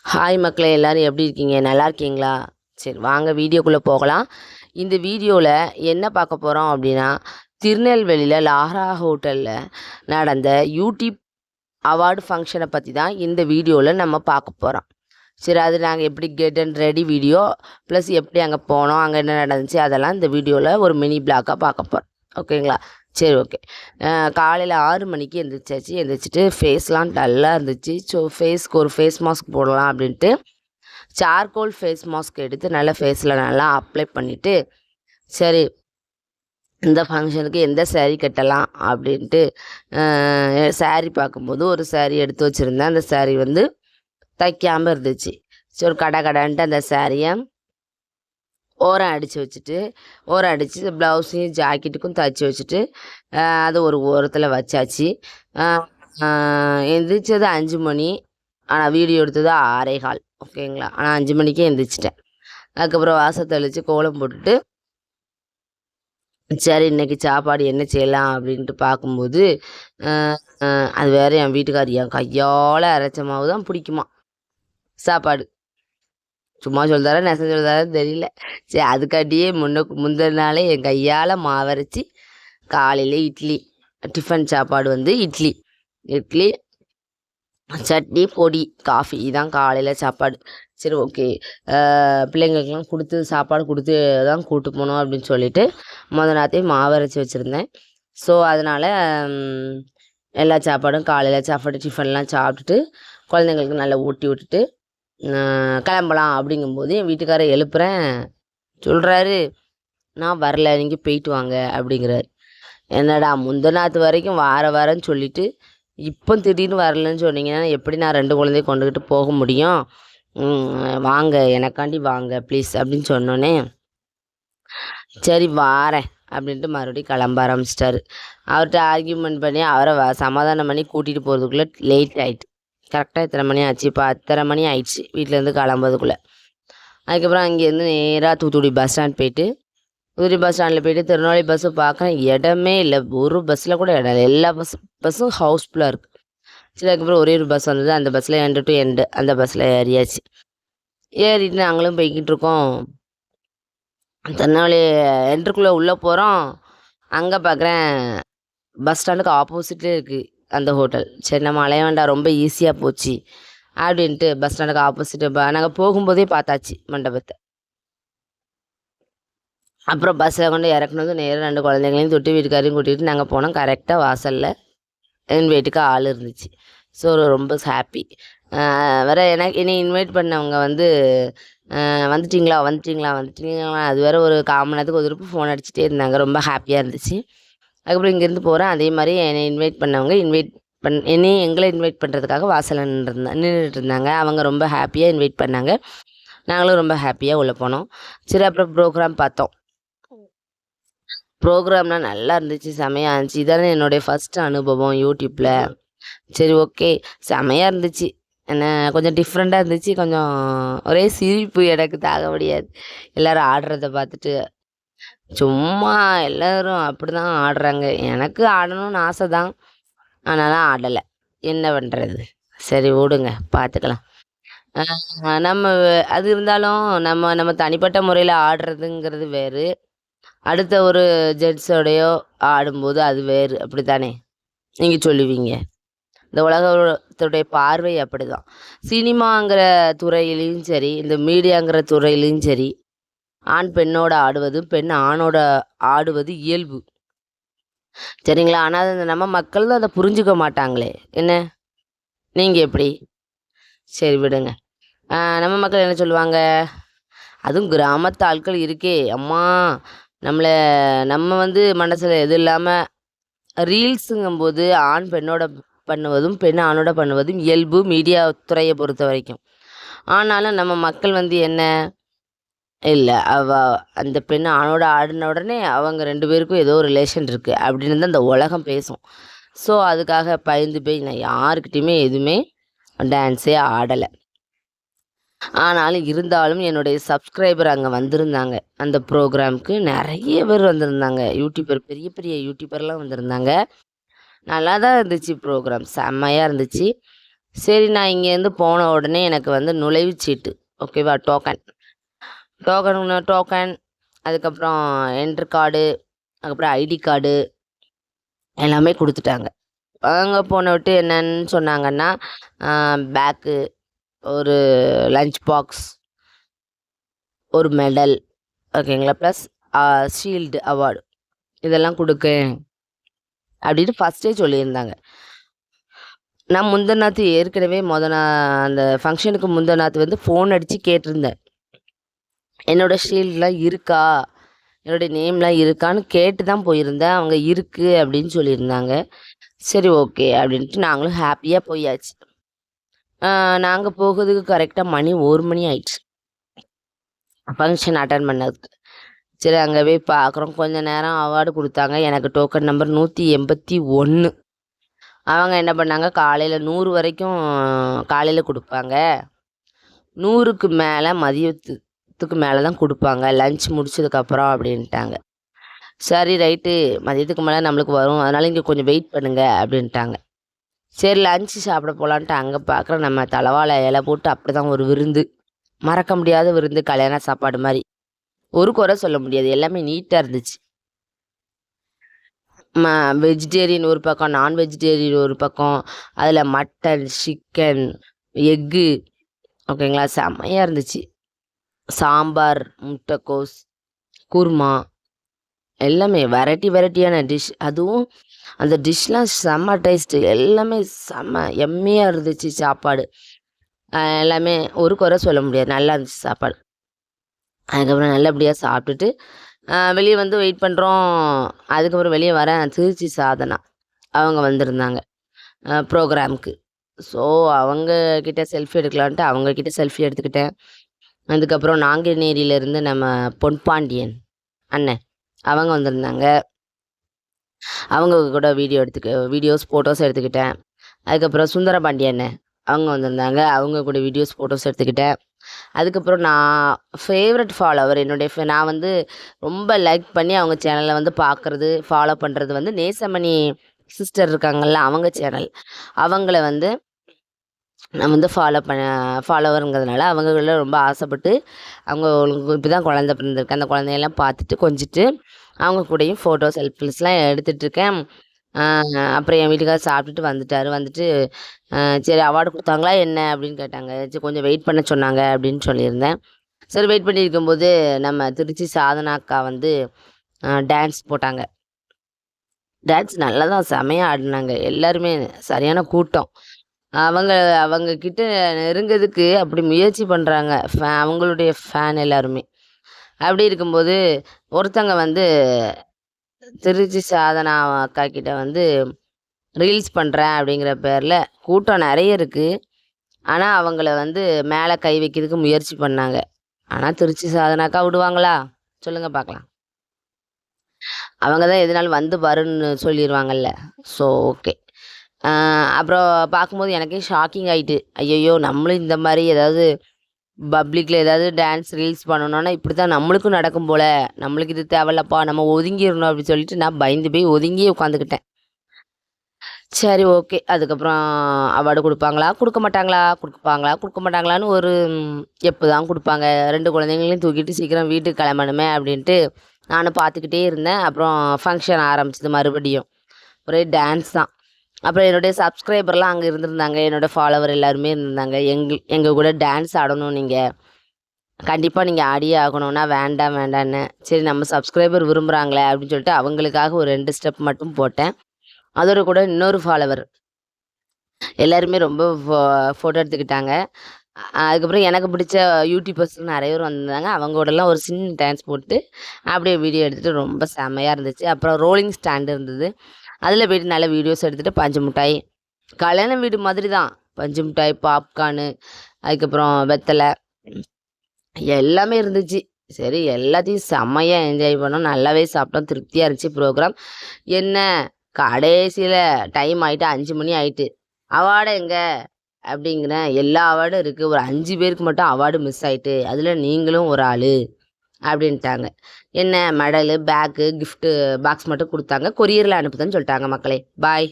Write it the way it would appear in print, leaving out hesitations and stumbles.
Hi மக்களே, எல்லாரும் எப்படி இருக்கீங்க? நல்லா இருக்கீங்களா? சரி, வாங்க வீடியோக்குள்ளே போகலாம். இந்த வீடியோவில் என்ன பார்க்க போகிறோம் அப்படின்னா, திருநெல்வேலியில் லாரா ஹோட்டலில் நடந்த யூடியூப் அவார்டு ஃபங்க்ஷனை பற்றி தான் இந்த வீடியோவில் நம்ம பார்க்க போகிறோம். சரி, அது நாங்கள் எப்படி get and ready video plus எப்படி அங்கே போனோம், அங்கே என்ன நடந்துச்சு, அதெல்லாம் இந்த வீடியோவில் ஒரு மினி பிளாக்காக பார்க்க போகிறோம். ஓகேங்களா? சரி, ஓகே. காலையில் 6 மணிக்கு எந்திரிச்சாச்சு. எந்திரிச்சிட்டு ஃபேஸ்லாம் டல்லாக இருந்துச்சு. ஸோ ஃபேஸ்க்கு ஒரு ஃபேஸ் மாஸ்க் போடலாம் அப்படின்ட்டு சார்கோல் ஃபேஸ் மாஸ்க் எடுத்து நல்லா ஃபேஸில் நல்லா அப்ளை பண்ணிவிட்டு, சரி இந்த ஃபங்க்ஷனுக்கு எந்த சேரீ கட்டலாம் அப்படின்ட்டு சேரீ பார்க்கும்போது ஒரு சேரீ எடுத்து வச்சுருந்தேன். அந்த சேரீ வந்து தைக்காமல் இருந்துச்சு. ஸோ ஒரு கடான்ட்டு அந்த சேரீயை ஓரம் அடித்து வச்சுட்டு, ஓரம் அடித்து ப்ளவுஸையும் ஜாக்கெட்டுக்கும் தைச்சி வச்சுட்டு அது ஒரு ஓரத்தில் வச்சாச்சு. எந்திரிச்சது 5 மணி. ஆனால் வீடியோ எடுத்தது 6:15. ஓகேங்களா? ஆனால் 5 மணிக்கே எந்திரிச்சிட்டேன். அதுக்கப்புறம் வாசல் தெளித்து கோலம் போட்டுட்டு, சரி இன்றைக்கி சாப்பாடு என்ன செய்யலாம் அப்படின்ட்டு பார்க்கும்போது, அது வேறு என் வீட்டுக்கார் என் கையால் அரைச்ச மாவு தான் பிடிக்குமா சாப்பாடு. சும்மா சொல்கிறாரா நெசம் சொல்கிறாரான்னு தெரியல. சரி, அதுக்காட்டியே முந்தின நாளே என் கையால் மாவரைச்சி காலையில் இட்லி, டிஃபன் சாப்பாடு வந்து இட்லி, சட்னி, பொடி, காஃபி இதான் காலையில் சாப்பாடு. சரி, ஓகே. பிள்ளைங்களுக்கெல்லாம் கொடுத்து சாப்பாடு கொடுத்து தான் கூட்டு போகணும் அப்படின்னு சொல்லிவிட்டு நாத்தே மாவு அரைச்சி வச்சுருந்தேன். ஸோ அதனால் எல்லா சாப்பாடும் காலையில் சாப்பாடு டிஃபன்லாம் சாப்பிட்டுட்டு குழந்தைங்களுக்கு நல்லா ஊட்டி விட்டுட்டு கிளம்பலாம் அப்படிங்கும்போது என் வீட்டுக்காரை எழுப்புறேன். சொல்கிறாரு, நான் வரல, நீங்கள் போயிட்டு வாங்க அப்படிங்கிறாரு. என்னடா முந்தநாத்து வரைக்கும் வரேன்னு சொல்லிவிட்டு இப்போ திடீர்னு வரலன்னு சொன்னீங்கன்னா எப்படி நான் 2 குழந்தைய கொண்டுக்கிட்டு போக முடியும்? வாங்க, எனக்காண்டி வாங்க ப்ளீஸ் அப்படின்னு சொன்னோன்னே, சரி வாரேன் அப்படின்ட்டு மறுபடியும் கிளம்ப ஆரம்பிச்சிட்டாரு. அவர்கிட்ட ஆர்கியூமெண்ட் பண்ணி அவரை சமாதானம் பண்ணி கூட்டிகிட்டு போகிறதுக்குள்ளே லேட் ஆகிட்டு. கரெக்டாக எத்தனை மணி ஆச்சு? 10:30 மணி ஆயிடுச்சு வீட்டிலேருந்து கிளம்புறதுக்குள்ளே. அதுக்கப்புறம் அங்கேருந்து நேராக தூத்துக்குடி பஸ் ஸ்டாண்ட் போயிட்டு, தூத்துக்குடி பஸ் ஸ்டாண்டில் போய்ட்டு திருநெல்வேலி பஸ்ஸு பார்க்குறேன், இடமே இல்லை. ஒரு பஸ்ஸில் கூட இடம் இல்லை. எல்லா பஸ்ஸும் ஹவுஸ்ஃபுல்லாக இருக்குது. சரி, அதுக்கப்புறம் ஒரே ஒரு பஸ் வந்தது. அந்த பஸ்ஸில் எண்டு டு எண்டு அந்த பஸ்ஸில் ஏறியாச்சு. ஏறிட்டு நாங்களும் போய்கிட்டு இருக்கோம். திருநெல்வேலி என்ட்ருக்குள்ளே உள்ளே போகிறோம். அங்கே பார்க்குறேன் பஸ் ஸ்டாண்டுக்கு ஆப்போசிட்லேயே இருக்குது அந்த ஹோட்டல். சரி, நம்ம அலைய வேண்டாம், ரொம்ப ஈஸியாக போச்சு அப்படின்ட்டு பஸ் ஸ்டாண்டுக்கு ஆப்போசிட்டு நாங்கள் போகும்போதே பார்த்தாச்சு மண்டபத்தை. அப்புறம் பஸ்ஸில் கொண்டு இறக்குனதும் நேராக 2 குழந்தைங்களையும் தொட்டு வீட்டுக்காரையும் கூட்டிகிட்டு நாங்கள் போனோம். கரெக்டாக வாசலில் என் வீட்டுக்கு ஆள் இருந்துச்சு. ஸோ ரொம்ப ஹாப்பி. வேறு என்னை இன்வைட் பண்ணவங்க வந்து வந்துட்டிங்களா அது வேறு ஒரு 1/4 மணி நேரத்துக்கு ஒரு திருப்பி ஃபோன் அடிச்சுட்டே இருந்தாங்க. ரொம்ப ஹாப்பியாக இருந்துச்சு. அதுக்கப்புறம் இங்கேருந்து போகிறேன். அதே மாதிரி என்னை இன்வைட் பண்ணவங்க எங்களை இன்வைட் பண்ணுறதுக்காக வாசலில் நின்றுட்டு இருந்தாங்க. அவங்க ரொம்ப ஹாப்பியாக இன்வைட் பண்ணாங்க. நாங்களும் ரொம்ப ஹாப்பியாக உள்ளே போனோம். சரி, அப்புறம் ப்ரோக்ராம் பார்த்தோம். ப்ரோக்ராம்லாம் நல்லா இருந்துச்சு, செமையாக இருந்துச்சு. இதானே என்னுடைய ஃபஸ்ட்டு அனுபவம் யூடியூப்பில். சரி, ஓகே, செமையாக இருந்துச்சு. என்ன கொஞ்சம் டிஃப்ரெண்ட்டாக இருந்துச்சு. கொஞ்சம் ஒரே சிரிப்பு, எனக்கு தாங்க முடியாது. எல்லோரும் ஆடுறத பார்த்துட்டு. சும்மா எல்லோரும் அப்படி தான் ஆடுறாங்க. எனக்கு ஆடணும்னு ஆசை தான், ஆனாலும் ஆடலை. என்ன பண்ணுறது? சரி விடுங்க, பார்த்துக்கலாம். நம்ம அது இருந்தாலும் நம்ம தனிப்பட்ட முறையில் ஆடுறதுங்கிறது வேறு. அடுத்த ஒரு ஜென்ஸோடையோ ஆடும்போது அது வேறு. அப்படி தானே நீங்கள் சொல்லுவீங்க? இந்த உலகத்துடைய பார்வை அப்படி தான். சினிமாங்கிற துறையிலையும் சரி, இந்த மீடியாங்கிற துறையிலையும் சரி, ஆண் பெண்ணோட ஆடுவது, பெண் ஆணோட ஆடுவது இயல்பு. சரிங்களா? ஆனால் நம்ம மக்கள் தான் அதை புரிஞ்சுக்க மாட்டாங்களே. என்ன, நீங்கள் எப்படி? சரி விடுங்க. நம்ம மக்கள் என்ன சொல்லுவாங்க? அதுவும் கிராமத்து ஆட்கள் இருக்கே அம்மா, நம்ம வந்து மனசில் எது இல்லாமல் ரீல்ஸுங்கும்போது ஆண் பெண்ணோட பண்ணுவதும் பெண் ஆணோட பண்ணுவதும் இயல்பு மீடியா துறையை பொறுத்த வரைக்கும். ஆனாலும் நம்ம மக்கள் வந்து என்ன, இல்லை அந்த பெண் ஆணோட ஆடின உடனே அவங்க 2 பேருக்கும் ஏதோ ரிலேஷன் இருக்குது அப்படின்னு தான் இந்த உலகம் பேசும். ஸோ அதுக்காக பயந்து போய் நான் யாருக்கிட்டையுமே எதுவுமே டான்ஸே ஆடலை. ஆனாலும் இருந்தாலும் என்னுடைய சப்ஸ்கிரைபர் அங்கே வந்திருந்தாங்க. அந்த ப்ரோக்ராமுக்கு நிறைய பேர் வந்திருந்தாங்க. யூடியூபர், பெரிய பெரிய யூடியூபர்லாம் வந்திருந்தாங்க. நல்லா தான் இருந்துச்சு ப்ரோக்ராம், செம்மையாக இருந்துச்சு. சரி நான் இங்கேருந்து போன உடனே எனக்கு வந்து நுழைவுச்சீட்டு ஓகேவா? டோக்கன் அதுக்கப்புறம் என்ட்ரி கார்டு, அதுக்கப்புறம் ஐடி கார்டு எல்லாமே குடுத்துட்டாங்க. அங்க போனவிட்டு என்னன்னு சொன்னாங்கன்னா, பேக்கு, ஒரு லஞ்ச் பாக்ஸ், ஒரு மெடல் ஓகேங்களா? ப்ளஸ் ஷீல்டு அவார்டு இதெல்லாம் குடுக்கேன் அப்படின்னு ஃபர்ஸ்ட்டே சொல்லியிருந்தாங்க. நான் முந்தின நாத்து ஏற்கனவே அந்த ஃபங்ஷனுக்கு முந்தின நாத்து வந்து ஃபோன் அடிச்சு கேட்டிருந்தேன். என்னோட ஷீல்ட்லாம் இருக்கா? என்னுடைய நேம்லாம் இருக்கான்னு கேட்டு தான் போயிருந்தேன். அவங்க இருக்கு அப்படின்னு சொல்லியிருந்தாங்க. சரி ஓகே அப்படின்ட்டு நாங்களும் ஹேப்பியா போயாச்சு. நாங்க போகுறதுக்கு கரெக்ட்டா மணி 1 மணி ஆயிடுச்சு. ஃபங்ஷன் அட்டெண்ட் பண்ணதுக்கு. சரி அங்க போய் பார்க்குறோம். கொஞ்ச நேரம் அவார்டு குடுத்தாங்க. எனக்கு டோக்கன் நம்பர் 181. அவங்க என்ன பண்ணாங்க, காலையில 100 வரைக்கும் காலையில குடுப்பாங்க. 100க்கு மேல மதியத்துக்கு மேல தான் குடுப்பாங்க. லஞ்ச் முடிச்சதுக்கப்புறம் அப்படின்ட்டாங்க. சரி ரைட்டு மதியத்துக்கு மேல நம்மளுக்கு வரும். அதனால இங்க கொஞ்சம் வெயிட் பண்ணுங்க அப்படின்ட்டாங்க. சரி லஞ்ச் சாப்பிட போலான்ட்டு அங்க பார்க்குறோம் நம்ம தலவாழை இலை போட்டு அப்படிதான் ஒரு விருந்து. மறக்க முடியாத விருந்து கல்யாண சாப்பாடு மாரி. ஒரு குறை சொல்ல முடியாது. எல்லாமே நீட்டா இருந்துச்சு. ம வெஜிடேரியன் ஒரு பக்கம், நான் வெஜிடேரியன் ஒரு பக்கம். அதில மட்டன், சிக்கன், எக்கு ஓகேங்களா? செம்மையா இருந்துச்சு. சாம்பார், முட்டைக்கோஸ், குருமா எல்லாமே வெரைட்டியான டிஷ். அதுவும் அந்த டிஷ்லாம் செம்ம டேஸ்ட்டு. எல்லாமே செம்ம எம்மியா இருந்துச்சு சாப்பாடு. எல்லாமே ஒரு குறை சொல்ல முடியாது. நல்லா இருந்துச்சு சாப்பாடு. அதுக்கப்புறம் நல்லபடியா சாப்பிட்டுட்டு, வெளிய வந்து வெயிட் பண்றோம். அதுக்கப்புறம் வெளிய வரேன் திருச்சி சாதனா. அவங்க வந்திருந்தாங்க ப்ரோகிராம்க்கு. ஸோ அவங்க கிட்ட செல்ஃபி எடுக்கலான்ட்டு அவங்க கிட்ட செல்ஃபி எடுத்துக்கிட்டேன். அதுக்கப்புறம் நாங்குநேரியிலேருந்து நம்ம பொன்பாண்டியன் அண்ணன் அவங்க வந்திருந்தாங்க. அவங்க கூட வீடியோஸ், ஃபோட்டோஸ் எடுத்துக்கிட்டேன். அதுக்கப்புறம் சுந்தரபாண்டி அண்ணன் அவங்க வந்திருந்தாங்க. அவங்க கூட வீடியோஸ், ஃபோட்டோஸ் எடுத்துக்கிட்டேன். அதுக்கப்புறம் நான் ஃபேவரட் ஃபாலோவர் நான் வந்து ரொம்ப லைக் பண்ணி அவங்க சேனலை வந்து பார்க்குறது, ஃபாலோ பண்ணுறது வந்து நேசமணி சிஸ்டர் இருக்காங்கல்ல, அவங்க சேனல். அவங்கள வந்து நான் வந்து ஃபாலோவருங்கிறதுனால அவங்கள ரொம்ப ஆசைப்பட்டு, அவங்களுக்கு இப்போ தான் குழந்த பிறந்திருக்கு. அந்த குழந்தையெல்லாம் பார்த்துட்டு கொஞ்சிட்டு, அவங்க கூடயும் ஃபோட்டோ, செல்ஃபிஸ்லாம் எடுத்துட்ருக்கேன். அப்புறம் என் வீட்டுக்காரர் சாப்பிட்டுட்டு வந்துட்டாரு. வந்துட்டு சரி அவார்டு குடுத்தாங்களா என்ன? அப்படின்னு கேட்டாங்க. சரி கொஞ்சம் வெயிட் பண்ண சொன்னாங்க அப்படின்னு சொல்லியிருந்தேன். சரி வெயிட் பண்ணியிருக்கும்போது, நம்ம திருச்சி சாதனா அக்கா வந்து டான்ஸ் போட்டாங்க. டான்ஸ் நல்லா தான் செமையா ஆடுனாங்க. எல்லாருமே சரியான கூட்டம். அவங்க அவங்க கிட்ட நெருங்கதுக்கு அப்படி முயற்சி பண்றாங்க. அவங்களுடைய ஃபேன் எல்லாருமே. அப்படி இருக்கும்போது, ஒருத்தங்க வந்து திருச்சி சாதனா அக்கா கிட்ட வந்து ரீல்ஸ் பண்றேன் அப்படிங்கிற பேர்ல கூட்டம் நெறைய இருக்கு. ஆனா, அவங்கள வந்து மேல கை வைக்கிறதுக்கு முயற்சி பண்ணாங்க. ஆனா, திருச்சி சாதனாக்கா விடுவாங்களா? சொல்லுங்க பார்க்கலாம். அவங்க தான் எதுனாலும் வந்து பாருன்னு சொல்லிருவாங்கல்ல. So okay. அ அப்புறம் பார்க்கும்போது எனக்கே ஷாக்கிங் ஆயிட்டு. ஐயய்யோ! நம்மளும் இந்த மாரி ஏதாவது பப்ளிக்ல ஏதாவது டான்ஸ் ரீல்ஸ் பண்ணணும்னா, இப்படி தான் நம்மளுக்கும் நடக்கும் போல. நம்மளுக்கு இது தேவையில்லப்பா. நம்ம ஒதுங்கிரணும் அப்படி சொல்லிட்டு நான் பயந்து போய் ஒதுங்கியே உட்காந்துக்கிட்டேன். சரி ஓகே. அதுக்கப்புறம் அவார்டு குடுப்பாங்களா? குடுக்க மாட்டாங்களா? குடுப்பாங்களா? குடுக்க மாட்டாங்களான்னு ஒரு எப்பதான் குடுப்பாங்க? 2 குழந்தைங்களையும் தூக்கிட்டு சீக்கிரம் வீட்டுக்கு கிளம்பணுமே அப்படின்ட்டு நானும் பார்த்துக்கிட்டே இருந்தேன். அப்புறம் ஃபங்ஷன் ஆரம்பிச்சது மறுபடியும். ஒரே டான்ஸ் தான். அப்புறம் என்னுடைய சப்ஸ்கிரைபர்லாம் அங்க இருந்திருந்தாங்க. என்னோட ஃபாலோவர் எல்லாருமே இருந்திருந்தாங்க. எங்க கூட டான்ஸ் ஆடணும் நீங்க. கண்டிப்பா நீங்க ஆடியே ஆகணும்னா வேண்டான்னேன். சரி நம்ம சப்ஸ்கிரைபர் விரும்புறாங்களே அப்படின்னு சொல்லிட்டு அவங்களுக்காக ஒரு 2 ஸ்டெப் மட்டும் போட்டேன். அதோட கூட இன்னொரு ஃபாலோவர் எல்லாருமே ரொம்ப ஃபோட்டோ எடுத்துக்கிட்டாங்க. அதுக்கப்புறம் எனக்கு பிடிச்ச யூடியூபர்ஸ் நெறைய பேர் வந்திருந்தாங்க. அவங்க கூடலாம் ஒரு சின்ன டான்ஸ் போட்டு, அப்படியே வீடியோ எடுத்துட்டு ரொம்ப செம்மையா இருந்துச்சு. அப்புறம் ரோலிங் ஸ்டாண்ட் இருந்தது. அதில போயிட்டு நல்லா வீடியோஸ் எடுத்துட்டு பஞ்சு மிட்டாய், கல்யாண வீடு மாதிரி தான். பஞ்சு மிட்டாய், பாப்கார்னு, அதுக்கப்புறம் வெத்தல எல்லாமே இருந்துச்சு. சரி எல்லாத்தையும் செம்மையா என்ஜாய் பண்ணோம். நல்லாவே சாப்பிட்டோம். திருப்தியா இருந்துச்சு ப்ரோகிராம். என்ன கடைசியில டைம் ஆயிட்டு 5 மணி ஆயிட்டு. அவார்டு எங்க? அப்படிங்கிறேன். எல்லா அவார்டும் இருக்கு. ஒரு 5 பேருக்கு மட்டும் அவார்டு மிஸ் ஆயிட்டு. அதில நீங்களும் ஒரு ஆளு அப்படின்ட்டாங்க. என்ன மெடலு, பேக்கு, கிஃப்ட்டு பாக்ஸ் மட்டும் குடுத்தாங்க. கொரியர்ல அனுப்புதேன்னு சொல்லிட்டாங்க மக்களே. பாய்.